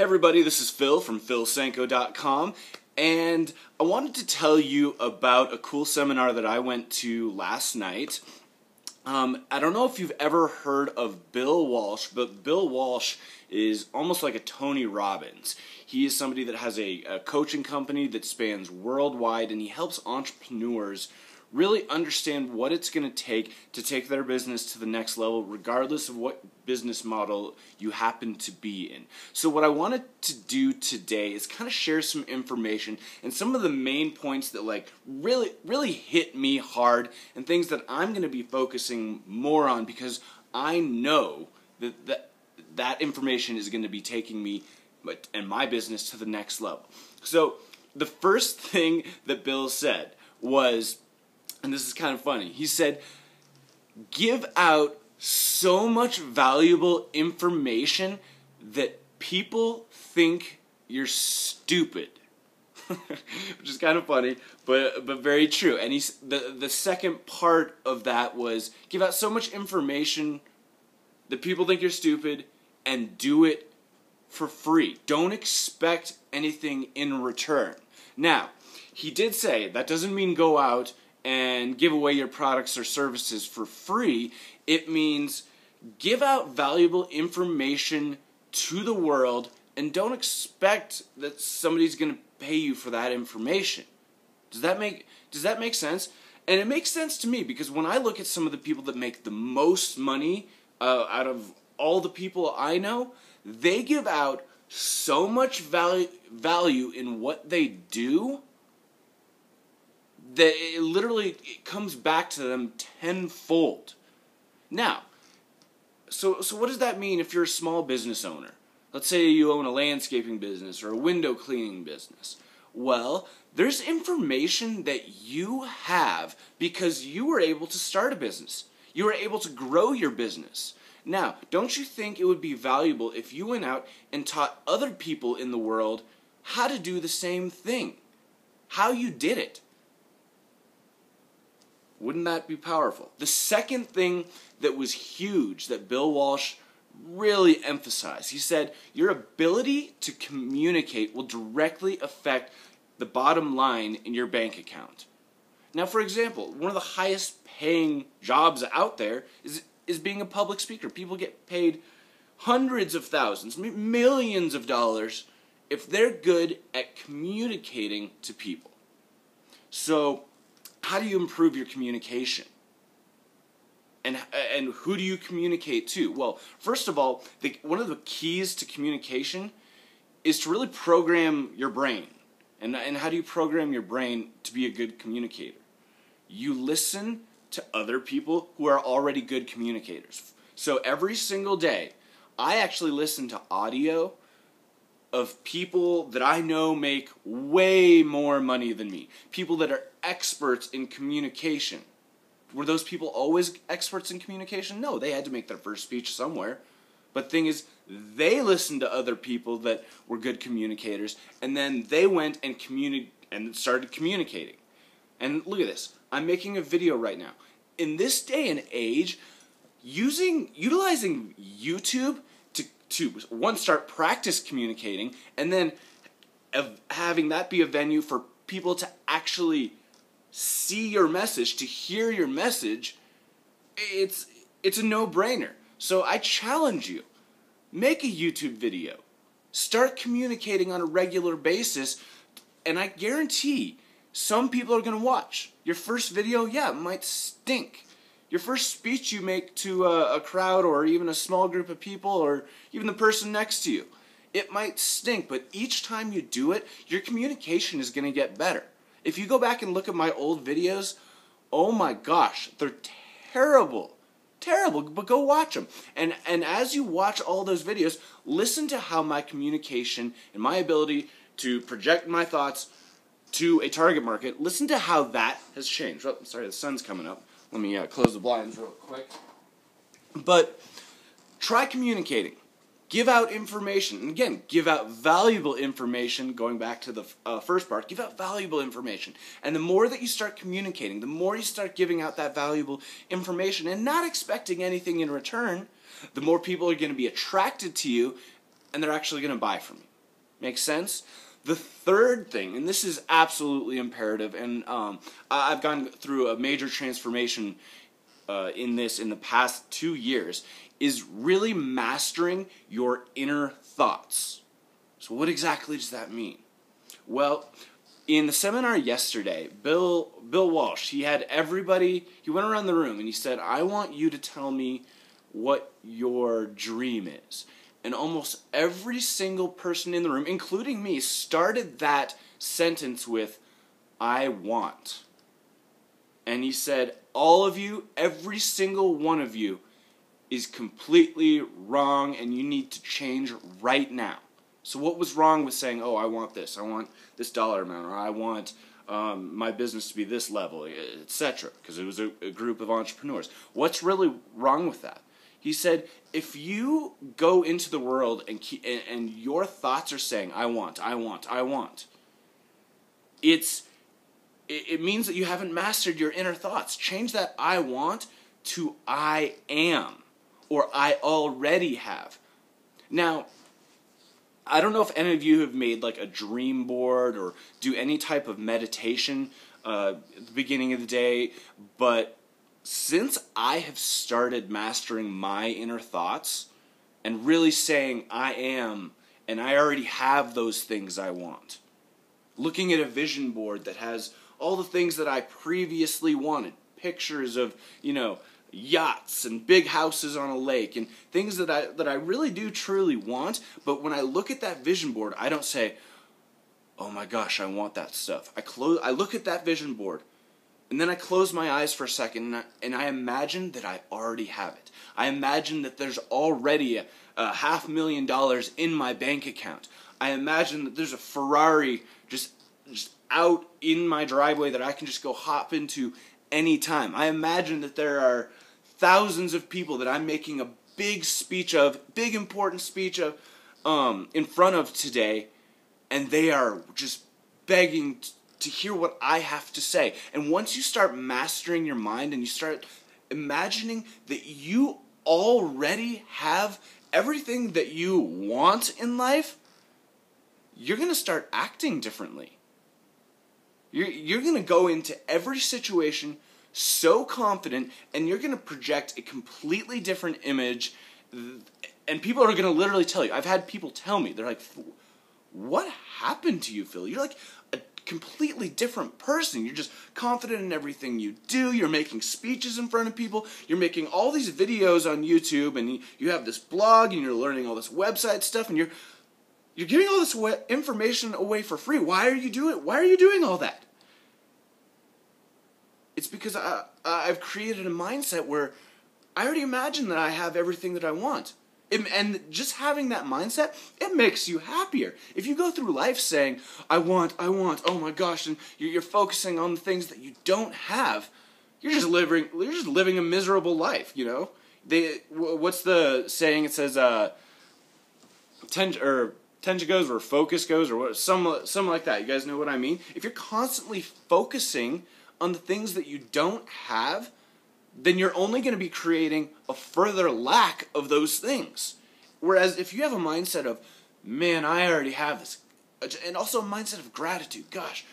Hey everybody, this is Phil from philsanko.com, and I wanted to tell you about a cool seminar that I went to last night. I don't know if you've ever heard of Bill Walsh, but Bill Walsh is almost like a Tony Robbins. He is somebody that has a coaching company that spans worldwide, and he helps entrepreneurs really understand what it's going to take their business to the next level, regardless of what business model you happen to be in. So what I wanted to do today is kind of share some information and some of the main points that really hit me hard, and things that I'm going to be focusing more on because I know that information is going to be taking me and my business to the next level. So the first thing that Bill said was, and this is kind of funny, he said, give out so much valuable information that people think you're stupid. Which is kind of funny, but very true. And the second part of that was, give out so much information that people think you're stupid and do it for free. Don't expect anything in return. Now, he did say that doesn't mean go out and give away your products or services for free. It means give out valuable information to the world and don't expect that somebody's going to pay you for that information. Does that make sense? And it makes sense to me because when I look at some of the people that make the most money out of all the people I know, they give out so much value in what they do that it comes back to them tenfold. Now, so what does that mean if you're a small business owner? Let's say you own a landscaping business or a window cleaning business. Well, there's information that you have because you were able to start a business. You were able to grow your business. Now, don't you think it would be valuable if you went out and taught other people in the world how to do the same thing? How you did it? Wouldn't that be powerful? The second thing that was huge that Bill Walsh really emphasized, he said, your ability to communicate will directly affect the bottom line in your bank account. Now, for example, one of the highest paying jobs out there is being a public speaker. People get paid hundreds of thousands, millions of dollars if they're good at communicating to people. So, how do you improve your communication? And who do you communicate to? Well, first of all, one of the keys to communication is to really program your brain. And how do you program your brain to be a good communicator? You listen to other people who are already good communicators. So every single day, I actually listen to audio of people that I know make way more money than me. People that are experts in communication. Were those people always experts in communication? No, they had to make their first speech somewhere. But the thing is, they listened to other people that were good communicators, and then they went and started communicating. And look at this. I'm making a video right now. In this day and age, utilizing YouTube to one, start practice communicating, and then having that be a venue for people to actually see your message, to hear your message, it's a no-brainer. So I challenge you, make a YouTube video, start communicating on a regular basis, and I guarantee some people are going to watch. Your first video, yeah, it might stink. Your first speech you make to a crowd or even a small group of people or even the person next to you, it might stink, but each time you do it, your communication is going to get better. If you go back and look at my old videos, oh my gosh, they're terrible. Terrible, but go watch them. And as you watch all those videos, listen to how my communication and my ability to project my thoughts to a target market, listen to how that has changed. Oh, sorry, the sun's coming up. Let me close the blinds real quick. But try communicating. Give out information. And again, give out valuable information. Going back to the first part, give out valuable information. And the more that you start communicating, the more you start giving out that valuable information and not expecting anything in return, the more people are going to be attracted to you, and they're actually going to buy from you. Make sense? The third thing, and this is absolutely imperative, and I've gone through a major transformation in the past 2 years, is really mastering your inner thoughts. So what exactly does that mean? Well, in the seminar yesterday, Bill Walsh, he went around the room and he said, I want you to tell me what your dream is. And almost every single person in the room, including me, started that sentence with, I want. And he said, all of you, every single one of you, is completely wrong and you need to change right now. So what was wrong with saying, oh, I want this dollar amount, or I want my business to be this level, etc., because it was a group of entrepreneurs. What's really wrong with that? He said, if you go into the world and your thoughts are saying, I want, it means that you haven't mastered your inner thoughts. Change that I want to I am, or I already have. Now, I don't know if any of you have made like a dream board or do any type of meditation at the beginning of the day, but since I have started mastering my inner thoughts and really saying I am and I already have those things I want, looking at a vision board that has all the things that I previously wanted, pictures of, yachts and big houses on a lake and things that I really do truly want, but when I look at that vision board, I don't say, oh my gosh, I want that stuff. I look at that vision board, and then I close my eyes for a second, and I imagine that I already have it. I imagine that there's already a $500,000 in my bank account. I imagine that there's a Ferrari just out in my driveway that I can just go hop into any time. I imagine that there are thousands of people that I'm making a big important speech of, in front of today, and they are just begging to hear what I have to say. And once you start mastering your mind and you start imagining that you already have everything that you want in life, you're going to start acting differently. You're going to go into every situation so confident, and you're going to project a completely different image, and people are going to literally tell you. I've had people tell me, they're like, what happened to you, Phil? You're like a completely different person. You're just confident in everything you do. You're making speeches in front of people. You're making all these videos on YouTube, and you have this blog, and you're learning all this website stuff, and you're giving all this information away for free. Why are you doing all that? It's because I've created a mindset where I already imagine that I have everything that I want. And just having that mindset, it makes you happier. If you go through life saying, I want, oh my gosh, and you're focusing on the things that you don't have, you're just living a miserable life, What's the saying? It says, attention goes where focus goes, or what, something like that. You guys know what I mean? If you're constantly focusing on the things that you don't have, then you're only going to be creating a further lack of those things. Whereas if you have a mindset of, man, I already have this, and also a mindset of gratitude, gosh,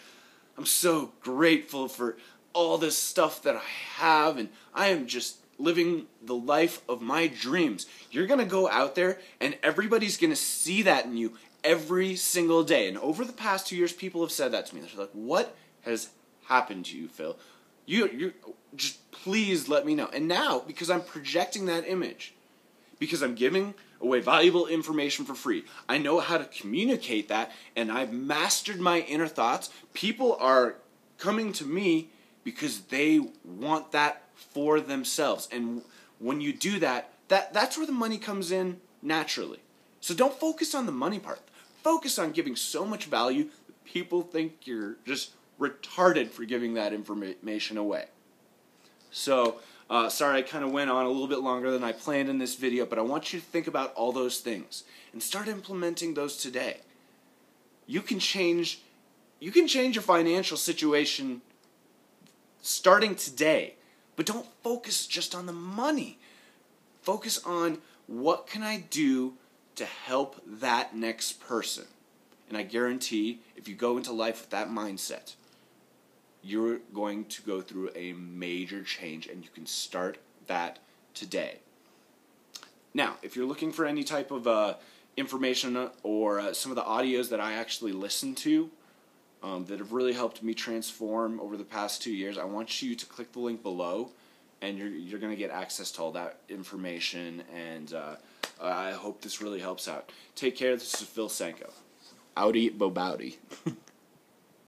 I'm so grateful for all this stuff that I have, and I am just living the life of my dreams. You're going to go out there, and everybody's going to see that in you every single day. And over the past 2 years, people have said that to me. They're like, what has happened to you, Phil? You just please let me know. And now, because I'm projecting that image, because I'm giving away valuable information for free, I know how to communicate that, and I've mastered my inner thoughts. People are coming to me because they want that for themselves. And when you do that, that's where the money comes in naturally. So don't focus on the money part. Focus on giving so much value that people think you're just retarded for giving that information away. So, sorry I kind of went on a little bit longer than I planned in this video, but I want you to think about all those things and start implementing those today. You can change your financial situation starting today, but don't focus just on the money. Focus on what can I do to help that next person. And I guarantee if you go into life with that mindset, you're going to go through a major change, and you can start that today. Now, if you're looking for any type of information or some of the audios that I actually listen to that have really helped me transform over the past 2 years, I want you to click the link below, and you're going to get access to all that information, and I hope this really helps out. Take care. This is Phil Sanko. Howdy, Bobowdy.